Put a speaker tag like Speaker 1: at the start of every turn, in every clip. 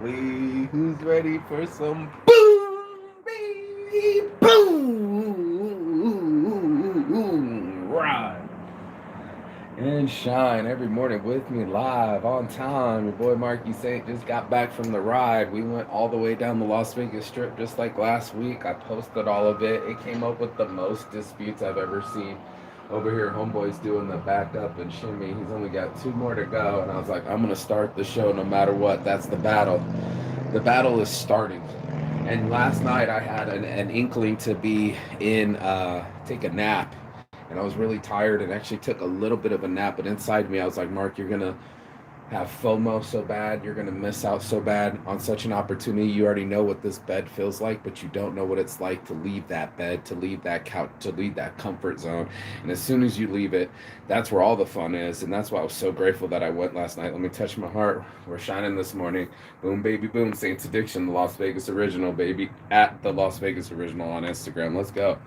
Speaker 1: Who's ready for some boom, baby, boom, ride and shine every morning with me live on time. Your boy Marky Saint just got back from the ride. We went all the way down the Las Vegas Strip just like last week. I posted all of it. It came up with the most disputes I've ever seen. Over here, homeboy's doing the back up and shimmy. He's only got two more to go, and I was like, I'm gonna start the show no matter what. That's the battle. The battle is starting. And last night I had an inkling to be in, take a nap. And I was really tired and actually took a little bit of a nap. But inside me, I was like, Mark, you're going to have FOMO so bad. You're going to miss out so bad on such an opportunity. You already know what this bed feels like, but you don't know what it's like to leave that bed, to leave that couch, to leave that comfort zone. And as soon as you leave it, that's where all the fun is. And that's why I was so grateful that I went last night. Let me touch my heart. We're shining this morning. Boom, baby, boom. Saints Addiction, the Las Vegas Original, baby. At the Las Vegas Original on Instagram. Let's go.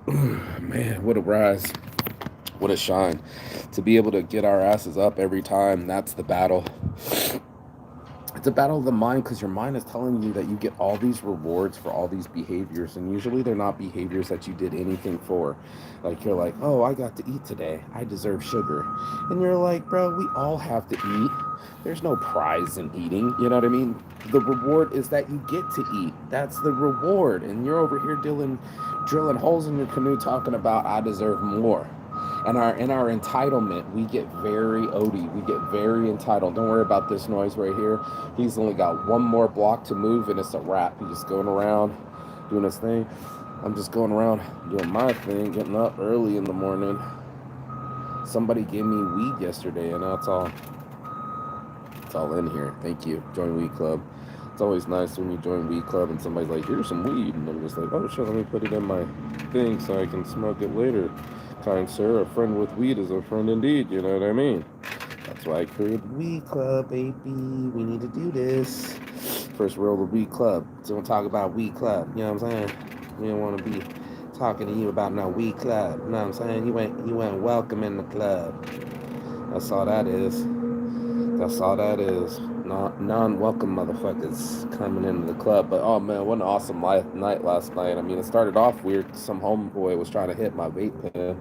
Speaker 1: Man, what a rise. What a shine. To be able to get our asses up every time, that's the battle. It's a battle of the mind because your mind is telling you that you get all these rewards for all these behaviors, and usually they're not behaviors that you did anything for. Like, you're like, oh, I got to eat today, I deserve sugar. And you're like, bro, we all have to eat. There's no prize in eating, you know what I mean? The reward is that you get to eat. That's the reward. And you're over here drilling holes in your canoe talking about I deserve more. And our entitlement, we get very OD. We get very entitled. Don't worry about this noise right here. He's only got one more block to move, and it's a wrap. He's just going around doing his thing. I'm just going around doing my thing, getting up early in the morning. Somebody gave me weed yesterday, and now it's all in here. Thank you. Join Weed Club. It's always nice when you join Weed Club and somebody's like, here's some weed. And I'm just like, oh, sure, let me put it in my thing so I can smoke it later. Kind sir, a friend with weed is a friend indeed. You know what I mean? That's why I created Weed Club, baby. We need to do this. First rule of Weed Club. Don't talk about Weed Club. You know what I'm saying? We don't want to be talking to you about no Weed Club. You know what I'm saying? You ain't welcome in the club. That's all that is. That's all that is. Non-welcome motherfuckers coming into the club. But oh man, what an awesome night last night. I mean, it started off weird. Some homeboy was trying to hit my vape pen.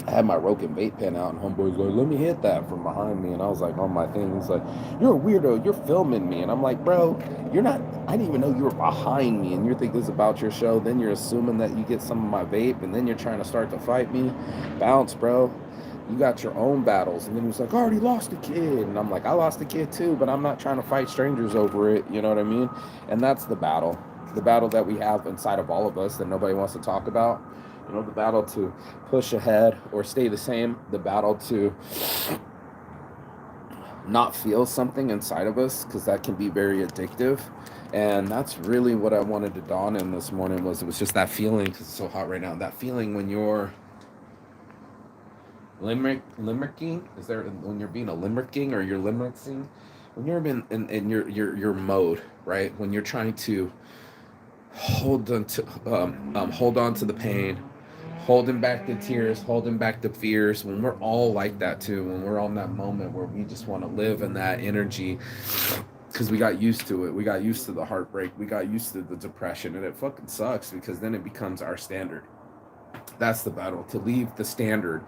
Speaker 1: I had my Rogan vape pen out, and homeboy's like, "Let me hit that" from behind me, and I was like on my thing. He's like, "You're a weirdo. You're filming me," and I'm like, "Bro, you're not. I didn't even know you were behind me, and you think this is about your show. Then you're assuming that you get some of my vape, and then you're trying to start to fight me. Bounce, bro. You got your own battles." And then he was like, "I already lost a kid," and I'm like, "I lost a kid too, but I'm not trying to fight strangers over it." You know what I mean? And that's the battle. The battle that we have inside of all of us that nobody wants to talk about. You know, the battle to push ahead or stay the same, the battle to not feel something inside of us because that can be very addictive. And that's really what I wanted to dawn in this morning was it was just that feeling because it's so hot right now. That feeling when you're limericking, is there when you're being a limericking or you're limericking, when you're in your mode, right? When you're trying to hold on to the pain, holding back the tears, holding back the fears, when we're all like that too, when we're on that moment where we just want to live in that energy because we got used to it. We got used to the heartbreak. We got used to the depression, and it fucking sucks because then it becomes our standard. That's the battle to leave the standard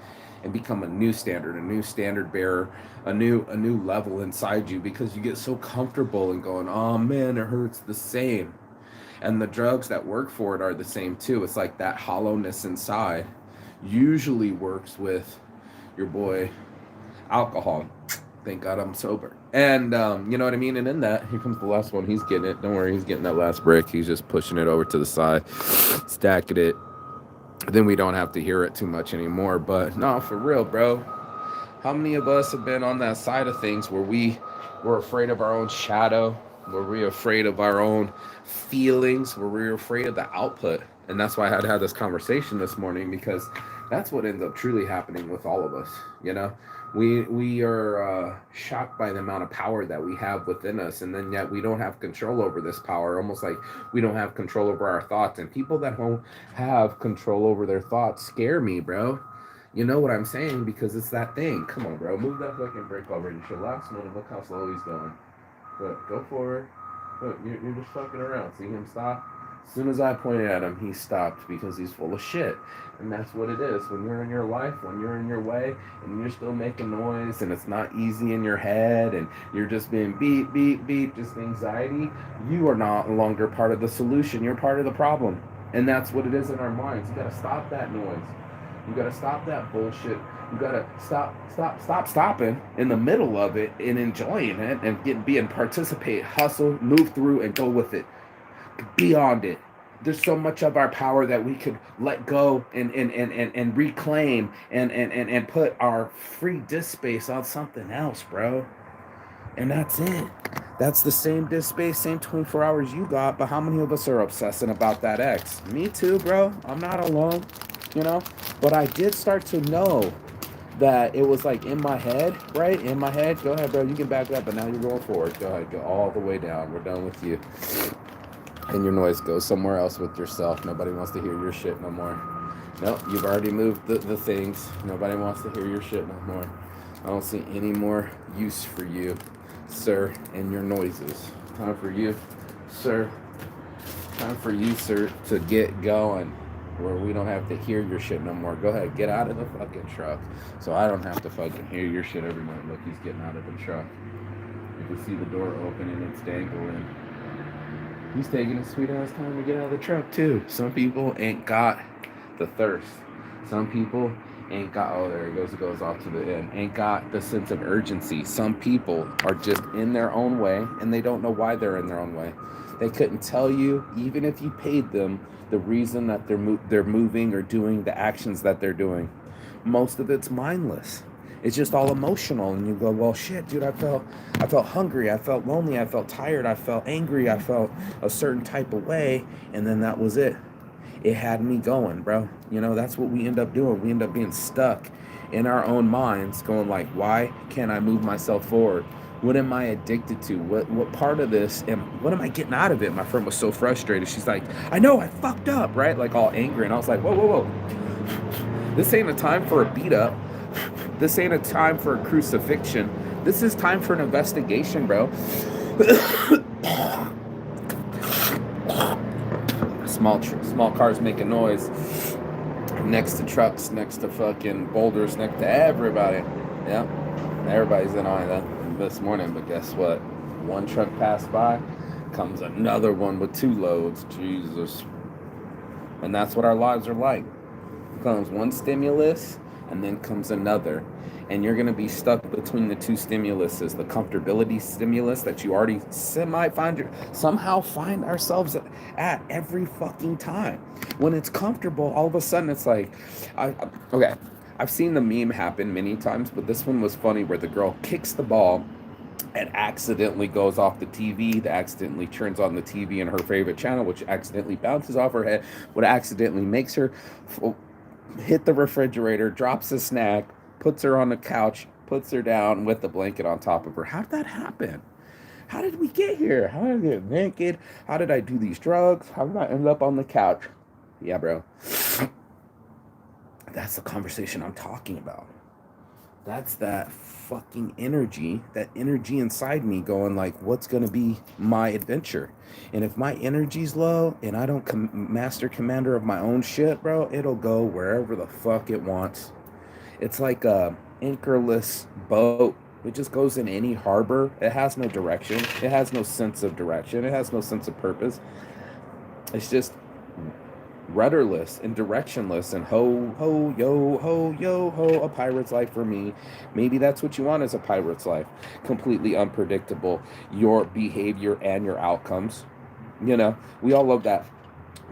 Speaker 1: and become a new standard bearer, a new level inside you because you get so comfortable and going, oh man, it hurts the same. And the drugs that work for it are the same too. It's like that hollowness inside usually works with your boy alcohol. Thank God I'm sober. And you know what I mean? And in that, here comes the last one. He's getting it. Don't worry, he's getting that last brick. He's just pushing it over to the side, stacking it. Then we don't have to hear it too much anymore. But no, for real, bro. How many of us have been on that side of things where we were afraid of our own shadow, where we're afraid of our own feelings, where we're afraid of the output? And that's why I had to have this conversation this morning because that's what ends up truly happening with all of us. You know, we are shocked by the amount of power that we have within us, and then yet we don't have control over this power. Almost like we don't have control over our thoughts. And people that don't have control over their thoughts scare me, bro. You know what I'm saying? Because it's that thing. Come on, bro. Move that fucking brake already. It's your last one. Look how slow he's going. But go forward. Look, you're just fucking around. See him stop? As soon as I pointed at him, he stopped because he's full of shit. And that's what it is. When you're in your life, when you're in your way, and you're still making noise, and it's not easy in your head, and you're just being beep, beep, beep, just anxiety, you are not longer part of the solution. You're part of the problem. And that's what it is in our minds. You gotta stop that noise. You gotta stop that bullshit. You gotta stop stopping in the middle of it and enjoying it and being participate, hustle, move through, and go with it. Beyond it. There's so much of our power that we could let go and reclaim and put our free disk space on something else, bro. And that's it. That's the same disk space, same 24 hours you got, but how many of us are obsessing about that X? Me too, bro. I'm not alone, you know? But I did start to know that it was like in my head, right? In my head. Go ahead, bro. You can back up, but now you're going forward. Go ahead. Go all the way down. We're done with you. And your noise goes somewhere else with yourself. Nobody wants to hear your shit no more. Nope, you've already moved the things. Nobody wants to hear your shit no more. I don't see any more use for you, sir, and your noises. Time for you, sir. Time for you, sir, to get going where we don't have to hear your shit no more. Go ahead, get out of the fucking truck so I don't have to fucking hear your shit every night. Look, he's getting out of the truck. You can see the door open and it's dangling. He's taking his sweet ass time to get out of the truck too. Some people ain't got the thirst. Some people ain't got, oh, there it goes off to the end. Ain't got the sense of urgency. Some people are just in their own way and they don't know why they're in their own way. They couldn't tell you, even if you paid them, the reason that they're moving or doing the actions that they're doing. Most of it's mindless. It's just all emotional, and you go, well, shit, dude, I felt hungry, I felt lonely, I felt tired, I felt angry, I felt a certain type of way, and then that was it. It had me going, bro. You know, that's what we end up doing. We end up being stuck in our own minds, going like, why can't I move myself forward? What am I addicted to? What part of this? And what am I getting out of it? My friend was so frustrated. She's like, I know I fucked up, right? Like all angry. And I was like, whoa. This ain't a time for a beat up. This ain't a time for a crucifixion. This is time for an investigation, bro. Small cars making noise next to trucks, next to fucking boulders, next to everybody. Yeah, everybody's in on that this morning. But guess what? One truck passed by, comes another one with 2 loads. Jesus. And that's what our lives are like. Comes one stimulus, and then comes another. And you're going to be stuck between the 2 stimuluses, the comfortability stimulus that you already somehow find ourselves at every fucking time. When it's comfortable, all of a sudden it's like, okay, I've seen the meme happen many times, but this one was funny where the girl kicks the ball and accidentally goes off the TV, that accidentally turns on the TV in her favorite channel, which accidentally bounces off her head, what accidentally makes her hit the refrigerator, drops a snack, puts her on the couch, puts her down with the blanket on top of her. How did that happen? How did we get here? How did I get naked? How did I do these drugs? How did I end up on the couch? Yeah, bro. That's the conversation I'm talking about. That's that fucking energy, that energy inside me going like, what's going to be my adventure? And if my energy's low and I don't master commander of my own shit, bro, it'll go wherever the fuck it wants. It's like a anchorless boat. It just goes in any harbor. It has no direction. It has no sense of direction. It has no sense of purpose. It's just rudderless and directionless and ho, yo, a pirate's life for me. Maybe that's what you want as a pirate's life. Completely unpredictable, your behavior and your outcomes. You know, we all love that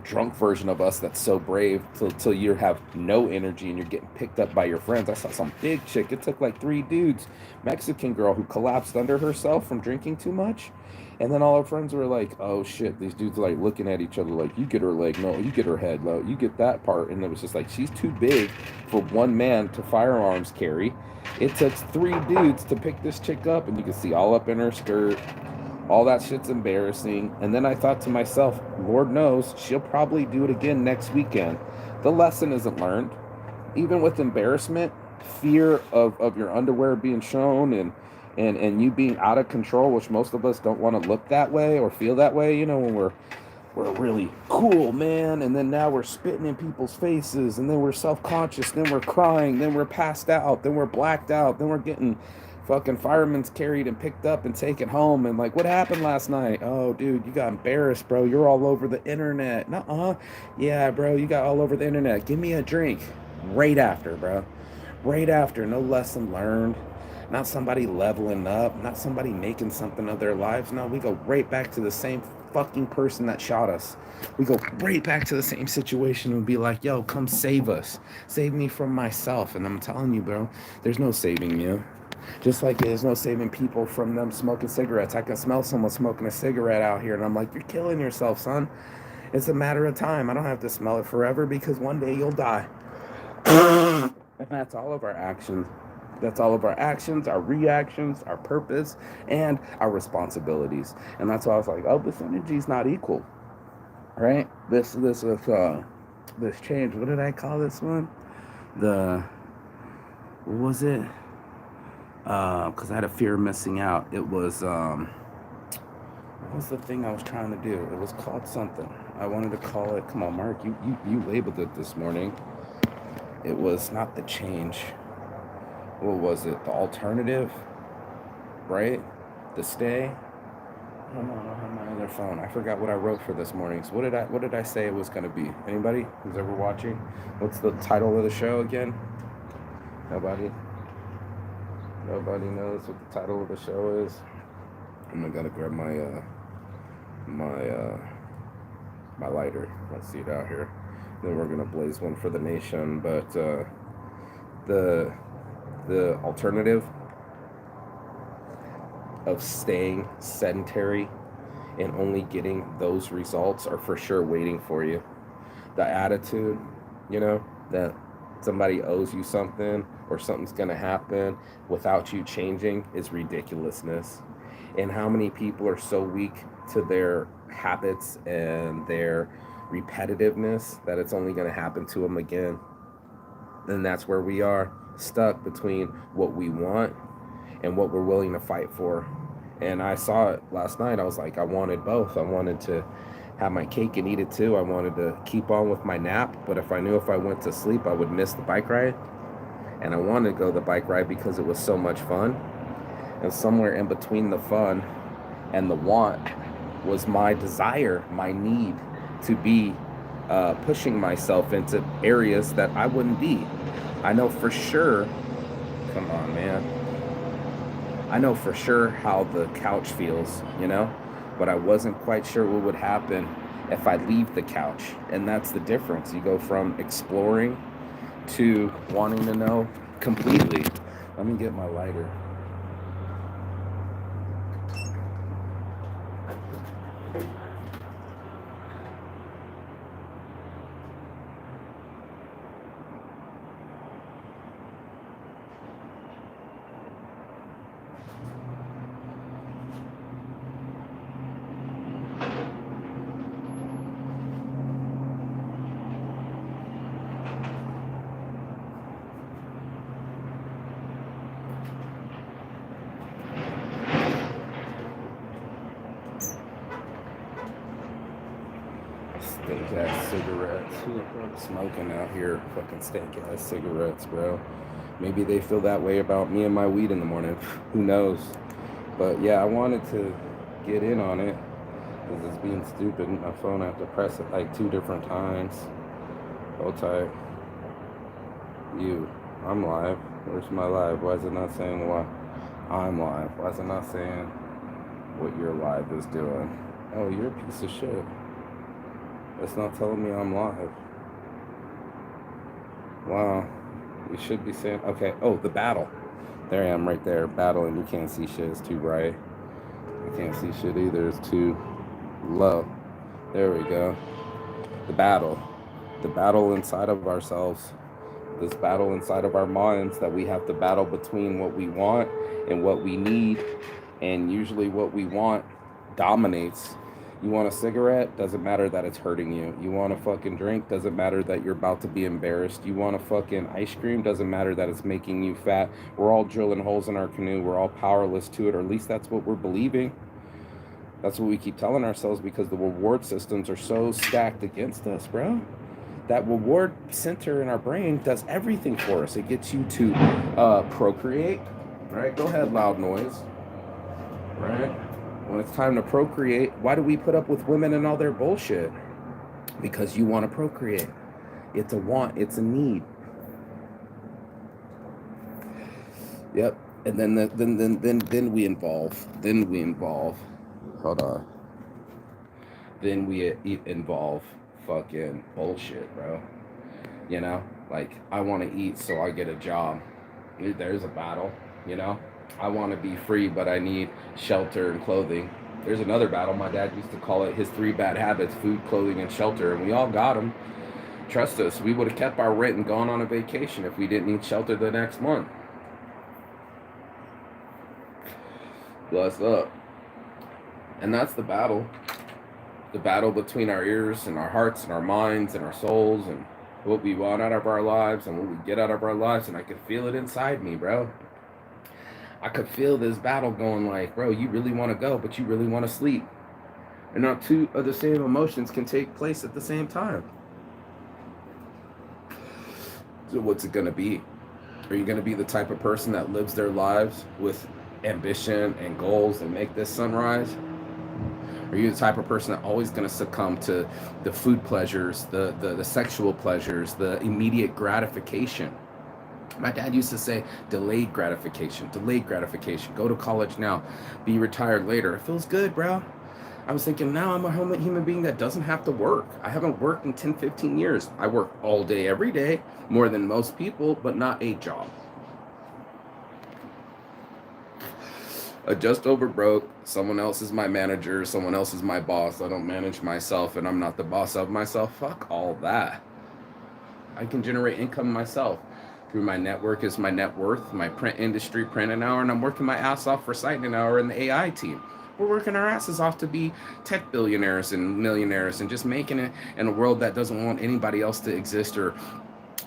Speaker 1: drunk version of us that's so brave till you have no energy and you're getting picked up by your friends. I saw some big chick. It took like 3 dudes. Mexican girl who collapsed under herself from drinking too much. And then all our friends were like, oh shit, these dudes are like looking at each other like, you get her leg, no, you get her head, no, you get that part. And it was just like, she's too big for one man to firearms carry. It took 3 dudes to pick this chick up, and you can see all up in her skirt. All that shit's embarrassing. And then I thought to myself, Lord knows, she'll probably do it again next weekend. The lesson isn't learned. even with embarrassment, fear of your underwear being shown, and you being out of control, which most of us don't want to look that way or feel that way, when we're really cool, man, and then now we're spitting in people's faces, and then we're self-conscious, then we're crying, then we're passed out, then we're blacked out, then we're getting fucking firemen's carried and picked up and taken home, and like, what happened last night? Oh, dude, you got embarrassed, bro. You're all over the internet. Nuh-uh. Yeah, bro, you got all over the internet. Give me a drink. Right after, bro. Right after. No lesson learned. Not somebody leveling up, not somebody making something of their lives. No, we go right back to the same fucking person that shot us. We go right back to the same situation and be like, yo, come save us. Save me from myself. And I'm telling you, bro, there's no saving you. Just like there's no saving people from them smoking cigarettes. I can smell someone smoking a cigarette out here, and I'm like, you're killing yourself, son. It's a matter of time. I don't have to smell it forever because one day you'll die. And that's all of our actions. That's all of our actions, our reactions, our purpose, and our responsibilities. And that's why I was like, oh, this energy's not equal, right? This change. What did I call this one? What was it? Because I had a fear of missing out. It was what was the thing I was trying to do? It was called something. I wanted to call it. Come on, Mark. You labeled it this morning. It was not the change. What was it? The alternative, right? The stay. Oh no, I don't have my other phone. I forgot what I wrote for this morning. So what did I say it was going to be? Anybody who's ever watching? What's the title of the show again? Nobody knows what the title of the show is. I'm gonna grab my lighter. Let's see it out here. Then we're gonna blaze one for the nation. But the alternative of staying sedentary and only getting those results are for sure waiting for you. The attitude, that somebody owes you something or something's going to happen without you changing is ridiculousness. And how many people are so weak to their habits and their repetitiveness that it's only going to happen to them again. And that's where we are, stuck between what we want and what we're willing to fight for. And I saw it last night. I was like, I wanted both. I wanted to have my cake and eat it too. I wanted to keep on with my nap, but if I knew if I went to sleep, I would miss the bike ride. And I wanted to go the bike ride because it was so much fun. And somewhere in between the fun and the want was my desire, my need to be pushing myself into areas that I wouldn't be. I know for sure, come on, man. I know for sure how the couch feels, but I wasn't quite sure what would happen if I leave the couch. And that's the difference. You go from exploring to wanting to know completely. Let me get my lighter. Stink ass cigarettes. Who the fuck smoking out here? Fucking stink ass cigarettes, bro. Maybe they feel that way about me and my weed in the morning. Who knows? But yeah, I wanted to get in on it because it's being stupid. My phone, I have to press it like 2 different times. Hold tight. I'm live. Where's my live? Why is it not saying what I'm live? Why is it not saying what your live is doing? Oh, you're a piece of shit. It's not telling me I'm live. Wow. You should be saying, okay. Oh, the battle. There I am right there, battling. You can't see shit. It's too bright. I can't see shit either. It's too low. There we go. The battle. The battle inside of ourselves. This battle inside of our minds that we have to battle between what we want and what we need. And usually what we want dominates. You want a cigarette? Doesn't matter that it's hurting you. You want a fucking drink? Doesn't matter that you're about to be embarrassed. You want a fucking ice cream? Doesn't matter that it's making you fat. We're all drilling holes in our canoe. We're all powerless to it, or at least that's what we're believing. That's what we keep telling ourselves because the reward systems are so stacked against us, bro. That reward center in our brain does everything for us. It gets you to procreate, right? Go ahead, loud noise, right? When it's time to procreate, why do we put up with women and all their bullshit? Because you want to procreate. It's a want, it's a need. Yep. And then we involve. Hold on. Then we involve fucking bullshit, bro. You know, like I want to eat, so I get a job. There's a battle. You know, I want to be free, but I need shelter and clothing. There's another battle. My dad used to call it his 3 bad habits: food, clothing, and shelter. And we all got them. Trust us, we would have kept our rent and gone on a vacation if we didn't need shelter the next month. Bless up. And that's the battle. The battle between our ears and our hearts and our minds and our souls and what we want out of our lives and what we get out of our lives. And I could feel it inside me, bro. I could feel this battle going like, bro, you really want to go, but you really want to sleep. And not two of the same emotions can take place at the same time. So what's it going to be? Are you going to be the type of person that lives their lives with ambition and goals and make this sunrise? Are you the type of person that always going to succumb to the food pleasures, the sexual pleasures, the immediate gratification? My dad used to say, delayed gratification, go to college now, be retired later. It feels good, bro. I was thinking, now I'm a human being that doesn't have to work. I haven't worked in 10, 15 years. I work all day, every day, more than most people, but not a job. Just over broke. Someone else is my manager. Someone else is my boss. I don't manage myself and I'm not the boss of myself. Fuck all that. I can generate income myself. Through my network is my net worth, my print industry, print an hour, and I'm working my ass off for Sight an hour in the AI team. We're working our asses off to be tech billionaires and millionaires and just making it in a world that doesn't want anybody else to exist or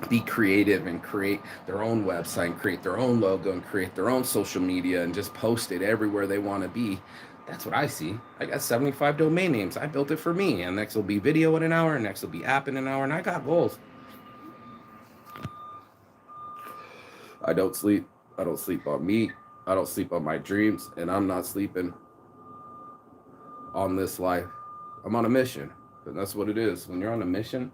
Speaker 1: be creative and create their own website and create their own logo and create their own social media and just post it everywhere they want to be. That's what I see. I got 75 domain names. I built it for me. And next will be video in an hour. And next will be app in an hour. And I got goals. I don't sleep. I don't sleep on me. I don't sleep on my dreams. And I'm not sleeping on this life. I'm on a mission. And that's what it is. When you're on a mission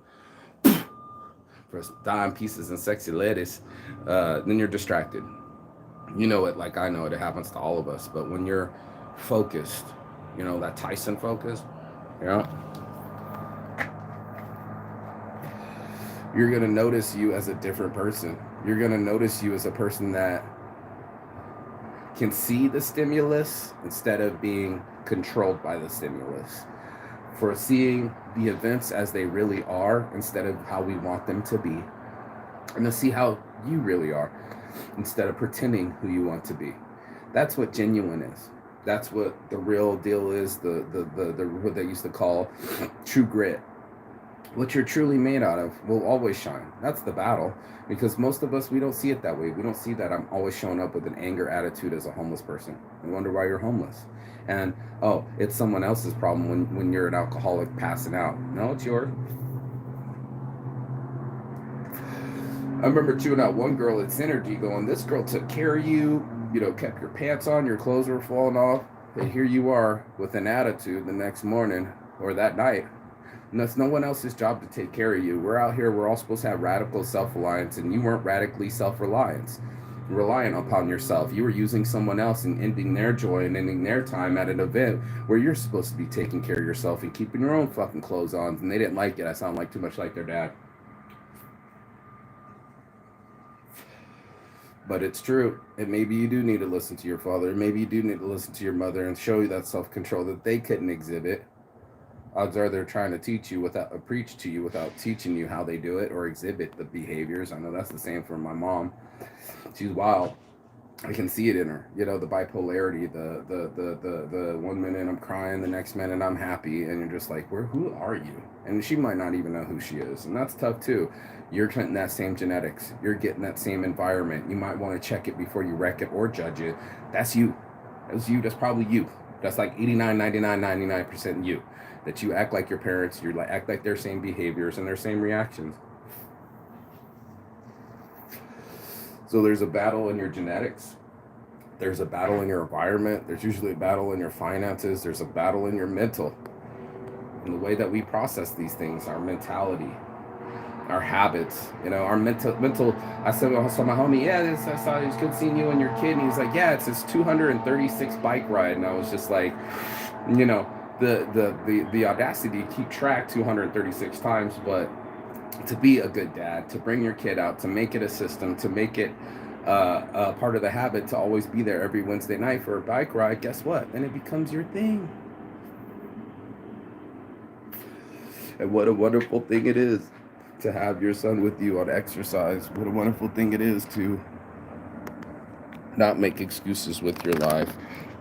Speaker 1: for dime pieces and sexy ladies, then you're distracted. You know it like I know it. It happens to all of us. But when you're focused, you know, that Tyson focus, you know, you're going to notice you as a different person. You're going to notice you as a person that can see the stimulus instead of being controlled by the stimulus. For seeing the events as they really are instead of how we want them to be. And to see how you really are instead of pretending who you want to be. That's what genuine is. That's what the real deal is, the what they used to call true grit. What you're truly made out of will always shine. That's the battle. Because most of us, we don't see it that way. We don't see that I'm always showing up with an anger attitude as a homeless person. I wonder why you're homeless. And, oh, it's someone else's problem when you're an alcoholic passing out. No, it's yours. I remember chewing out one girl at Synergy going, this girl took care of you, you know, kept your pants on, your clothes were falling off. And here you are with an attitude the next morning or that night. And that's no one else's job to take care of you. We're out here, we're all supposed to have radical self-reliance, and you weren't radically self-reliant, relying upon yourself. You were using someone else and ending their joy and ending their time at an event where you're supposed to be taking care of yourself and keeping your own fucking clothes on. And they didn't like it. I sound like too much like their dad. But it's true. And maybe you do need to listen to your father. Maybe you do need to listen to your mother and show you that self-control that they couldn't exhibit. Odds are they're trying to teach you without preach to you without teaching you how they do it or exhibit the behaviors. I know that's the same for my mom. She's wild.
Speaker 2: I can see it in her, you know, the bipolarity, the 1 minute I'm crying, the next minute I'm happy, and you're just like, who are you? And she might not even know who she is, and that's tough too. You're getting that same genetics, you're getting that same environment. You might want to check it before you wreck it or judge it. That's you. That's you. That's probably you. That's like 89, 99, 99% you. That you act like your parents, you like act like their same behaviors and their same reactions. So there's a battle in your genetics. There's a battle in your environment. There's usually a battle in your finances. There's a battle in your mental. And the way that we process these things, our mentality, our habits, you know, our mental. I saw my homie, yeah, I saw it was good seeing you and your kid. And he was like, yeah, it's his 236 bike ride. And I was just like, you know, the audacity to keep track 236 times, but to be a good dad, to bring your kid out, to make it a system, to make it part of the habit to always be there every Wednesday night for a bike ride, guess what? Then it becomes your thing. And what a wonderful thing it is to have your son with you on exercise. What a wonderful thing it is to not make excuses with your life.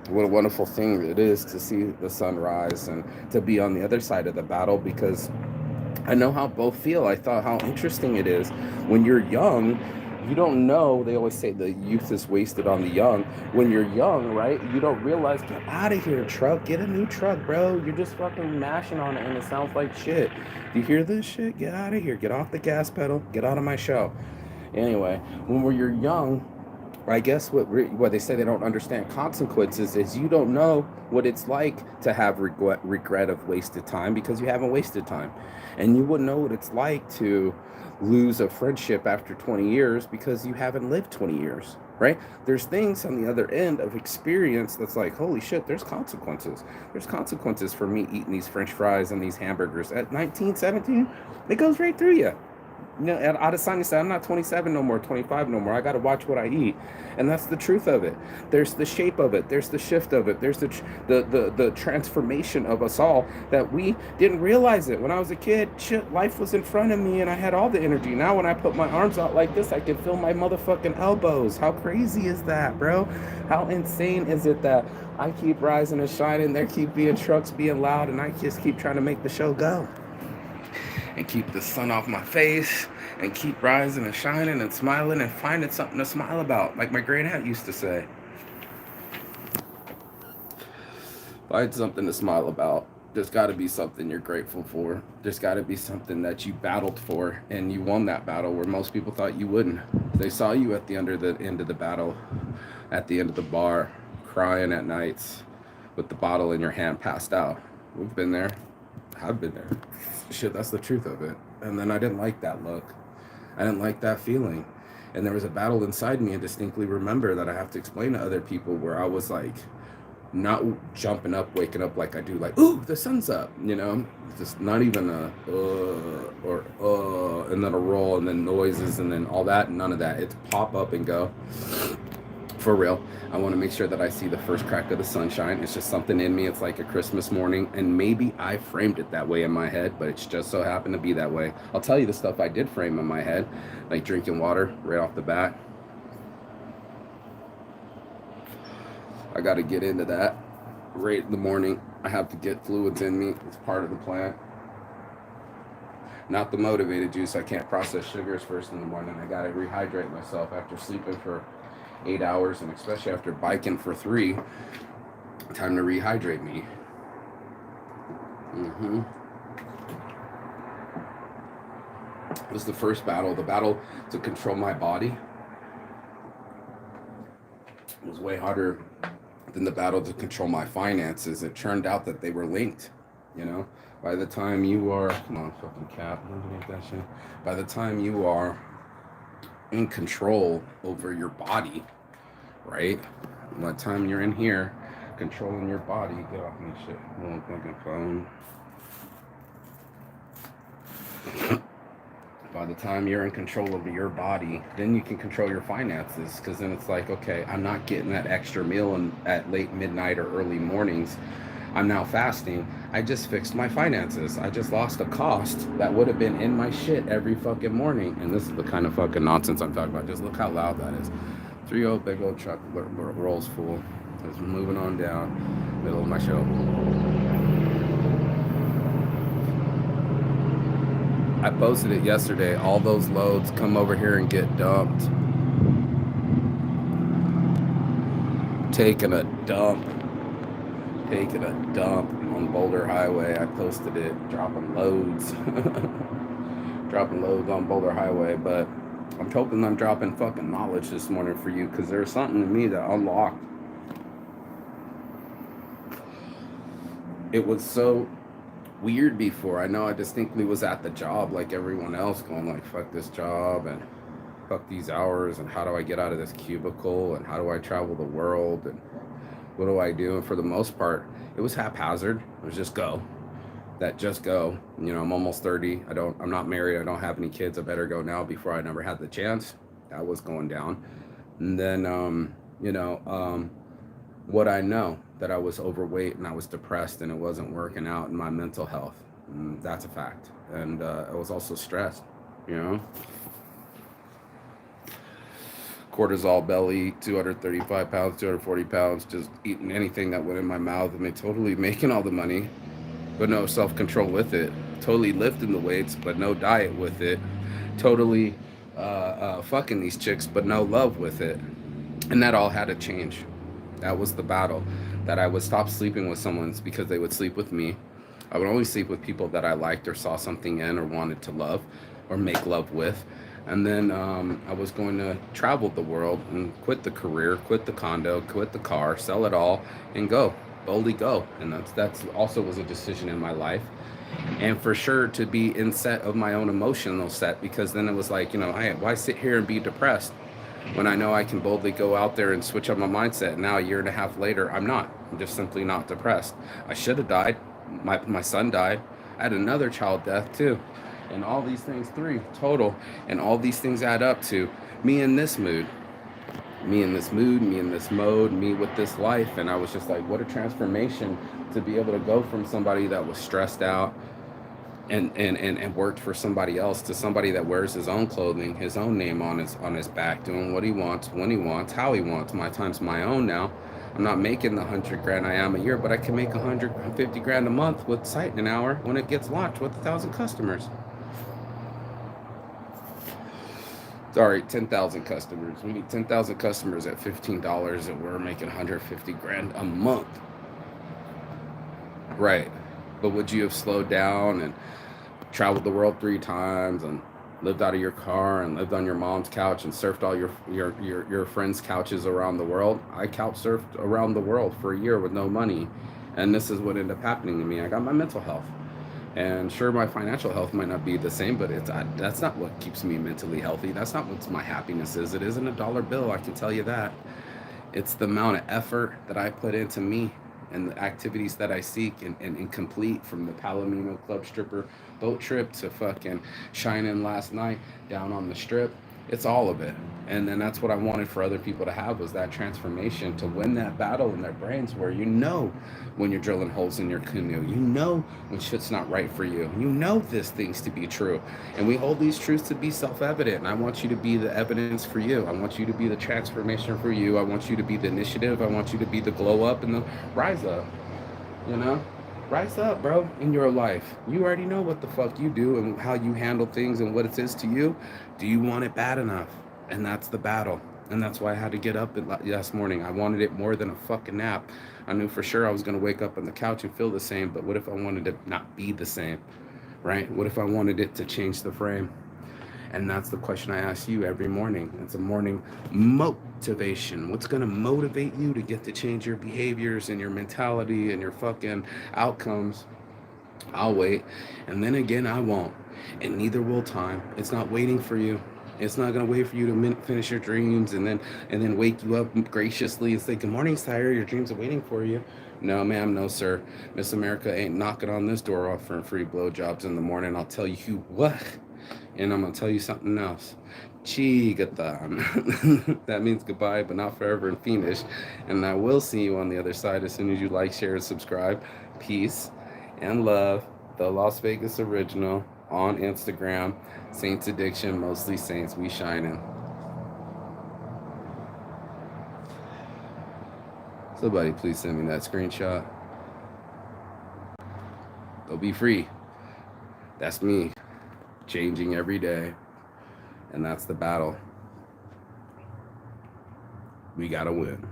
Speaker 2: What a wonderful thing it is to see the sun rise and to be on the other side of the battle, because I know how both feel. I thought how interesting it is when you're young. You don't know. They always say the youth is wasted on the young. When you're young, right? You don't realize. Get out of here, truck. Get a new truck, bro. You're just fucking mashing on it, and it sounds like shit. Do you hear this shit? Get out of here. Get off the gas pedal. Get out of my show. Anyway, when you're young, I guess what they say they don't understand consequences is you don't know what it's like to have regret of wasted time because you haven't wasted time, and you wouldn't know what it's like to lose a friendship after 20 years because you haven't lived 20 years. Right? There's things on the other end of experience that's like, holy shit, there's consequences. There's consequences for me eating these French fries and these hamburgers at 19, 17. It goes right through you. You know, and Adesanya said, I'm not 27 no more, 25 no more. I got to watch what I eat. And that's the truth of it. There's the shape of it. There's the shift of it. There's the transformation of us all that we didn't realize it. When I was a kid, shit, life was in front of me and I had all the energy. Now when I put my arms out like this, I can feel my motherfucking elbows. How crazy is that, bro? How insane is it that I keep rising and shining, there keep being trucks being loud, and I just keep trying to make the show go? And keep the sun off my face and keep rising and shining and smiling and finding something to smile about, like my great aunt used to say. Find something to smile about. There's got to be something you're grateful for. There's got to be something that you battled for and you won that battle where most people thought you wouldn't. They saw you at the end of the battle, at the end of the bar, crying at nights with the bottle in your hand, passed out. We've been there. I've been there. Shit, that's the truth of it. And then I didn't like that look. I didn't like that feeling. And there was a battle inside me, and distinctly remember that I have to explain to other people where I was like, not jumping up, waking up like I do, like, ooh, the sun's up, you know? Just not even a, or, and then a roll, and then noises, and then all that, none of that. It's pop up and go. For real. I want to make sure that I see the first crack of the sunshine. It's just something in me. It's like a Christmas morning, and maybe I framed it that way in my head, but it's just so happened to be that way. I'll tell you the stuff I did frame in my head, like drinking water right off the bat. I got to get into that right in the morning. I have to get fluids in me. It's part of the plan. Not the motivated juice. I can't process sugars first in the morning. I got to rehydrate myself after sleeping for 8 hours, and especially after biking for 3. Time to rehydrate me. It was the first battle. The battle to control my body was way harder than the battle to control my finances. It turned out that they were linked, you know? By the time you are, come on, fucking cat, don't that shit. By the time you are in control over your body, right? By the time you're in here, controlling your body, get off me shit, little fucking phone. By the time you're in control of your body, then you can control your finances. Because then it's like, okay, I'm not getting that extra meal at late midnight or early mornings. I'm now fasting. I just fixed my finances. I just lost a cost that would have been in my shit every fucking morning. And this is the kind of fucking nonsense I'm talking about. Just look how loud that is. 3 old big old truck rolls full. It's moving on down, middle of my show. I posted it yesterday. All those loads come over here and get dumped. Taking a dump on Boulder Highway. I posted it, dropping loads. Dropping loads on Boulder Highway, but I'm hoping I'm dropping fucking knowledge this morning for you, because there's something in me that unlocked. It was so weird before. I know I distinctly was at the job like everyone else, going like, fuck this job and fuck these hours, and how do I get out of this cubicle, and how do I travel the world, and what do I do? And for the most part, it was haphazard. It was just go. Just go. You know, I'm almost 30. I'm not married. I don't have any kids. I better go now before I never had the chance. That was going down. And then, what I know, that I was overweight and I was depressed and it wasn't working out in my mental health. And that's a fact. And I was also stressed, you know. Cortisol belly, 235 pounds, 240 pounds, just eating anything that went in my mouth. I mean, totally making all the money, but no self-control with it. Totally lifting the weights, but no diet with it. Totally fucking these chicks, but no love with it. And that all had to change. That was the battle. That I would stop sleeping with someone because they would sleep with me. I would only sleep with people that I liked or saw something in or wanted to love or make love with. And then I was going to travel the world and quit the career, quit the condo, quit the car, sell it all, and go. Boldly go. And that's also was a decision in my life. And for sure to be in set of my own emotional set, because then it was like, you know, why sit here and be depressed when I know I can boldly go out there and switch up my mindset. Now, a year and a half later, I'm not. I'm just simply not depressed. I should have died. My son died. I had another child death too. And all these things, 3 total, and all these things add up to me in this mood, me in this mode, me with this life. And I was just like, what a transformation to be able to go from somebody that was stressed out and worked for somebody else to somebody that wears his own clothing, his own name on his back, doing what he wants, when he wants, how he wants. My time's my own now. I'm not making the 100 grand I am a year, but I can make 150 grand a month with Site an hour when it gets launched with 1,000 customers. Sorry, 10,000 customers. We need 10,000 customers at $15 and we're making 150 grand a month. Right. But would you have slowed down and traveled the world 3 times and lived out of your car and lived on your mom's couch and surfed all your friends' couches around the world? I couch surfed around the world for a year with no money. And this is what ended up happening to me. I got my mental health. And sure, my financial health might not be the same, but that's not what keeps me mentally healthy. That's not what my happiness is. It isn't a dollar bill, I can tell you that. It's the amount of effort that I put into me and the activities that I seek and complete, from the Palomino Club stripper boat trip to fucking Shining last night down on the strip. It's all of it. And then that's what I wanted for other people to have, was that transformation, to win that battle in their brains where you know when you're drilling holes in your canoe, you know when shit's not right for you, you know this thing's to be true. And we hold these truths to be self-evident. And I want you to be the evidence for you. I want you to be the transformation for you. I want you to be the initiative. I want you to be the glow up and the rise up, you know? Rise up, bro, in your life. You already know what the fuck you do and how you handle things and what it is to you. Do you want it bad enough? And that's the battle. And that's why I had to get up last morning. I wanted it more than a fucking nap. I knew for sure I was going to wake up on the couch and feel the same, but what if I wanted it not be the same, right? What if I wanted it to change the frame? And that's the question I ask you every morning. It's a morning motivation. What's going to motivate you to get to change your behaviors and your mentality and your fucking outcomes? I'll wait. And then again, I won't. And neither will time. It's not waiting for you. It's not going to wait for you to finish your dreams and then wake you up graciously and say, good morning, sire. Your dreams are waiting for you. No, ma'am. No, sir. Miss America ain't knocking on this door offering free blowjobs in the morning. I'll tell you what. And I'm going to tell you something else. Chigathon. That means goodbye, but not forever and fiendish. And I will see you on the other side as soon as you like, share, and subscribe. Peace and love. The Las Vegas Original on Instagram. Saints Addiction, mostly Saints. We shining. Somebody please send me that screenshot. They'll be free. That's me, changing every day. And that's the battle. We gotta win.